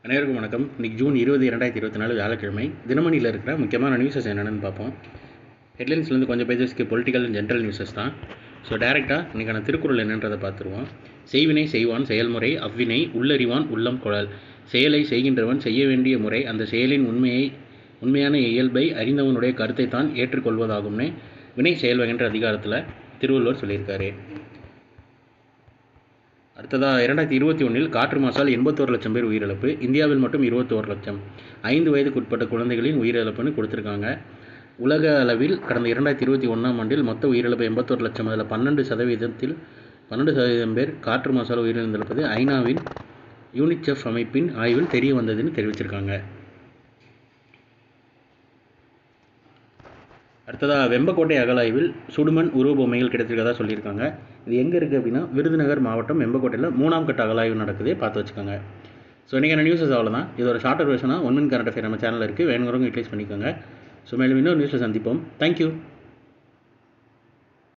அனைவருக்கும் வணக்கம். இன்றைக்கி ஜூன் 20, 2024 வியாழக்கிழமை. தினமணியில் இருக்கிற முக்கியமான நியூஸஸ் என்னென்னு பார்ப்போம். ஹெட்லைன்ஸ்லேருந்து கொஞ்சம் பேஜஸ்க்கு பொலிட்டிக்கல் அண்ட் ஜென்ரல் நியூஸஸ் தான். ஸோ டேரெக்டாக இன்றைக்கான திருக்குறள் என்னன்றதை பார்த்துருவோம். செய்வினை செய்வான் செயல்முறை அவ்வினை உள்ளறிவான் உள்ளம் குழல். செயலை செய்கின்றவன் செய்ய வேண்டிய முறை அந்த செயலின் உண்மையான இயல்பை அறிந்தவனுடைய கருத்தை தான் ஏற்றுக்கொள்வதாகும்னு வினை செயல்வகின்ற அதிகாரத்தில் திருவள்ளுவர் சொல்லியிருக்காரு. அடுத்ததாக 2021 காற்று மாசால் 81 லட்சம் பேர் உயிரிழப்பு. இந்தியாவில் மட்டும் 21 லட்சம். 5 வயதுக்குட்பட்ட குழந்தைகளின் உயிரிழப்புன்னு கொடுத்துருக்காங்க. உலக அளவில் கடந்த 2021 ஆண்டில் மொத்த உயிரிழப்பு 81 லட்சம். அதில் 12% பேர் காற்று மாசால் உயிரிழந்திருப்பது ஐநாவின் யூனிசெஃப் அமைப்பின் ஆய்வில் தெரிய வந்ததுன்னு தெரிவிச்சிருக்காங்க. அடுத்ததாக வெம்பக்கோட்டை அகழாய்வில் சுடுமண் உருவ பொம்மைகள் கிடைத்திருக்கதா சொல்லியிருக்காங்க. இது எங்கே இருக்குது அப்படின்னா விருதுநகர் மாவட்டம் வெம்பக்கோட்டையில் 3ஆம் கட்ட அகழாய்வு நடக்குது, பார்த்து வச்சுக்கோங்க. ஸோ இன்றைக்கான நியூஸஸ் அவ்வளோதான். இது ஒரு ஷார்ட்டர் வெர்ஷனாக 1 மினிட் கரண்ட் அஃபேர் நம்ம சேனலில் இருக்குது, வேணுங்கிறவங்க யூட்டிலைஸ் பண்ணிக்கோங்க. ஸோ மேலும் இன்னொரு நியூஸில் சந்திப்போம். தேங்க்யூ.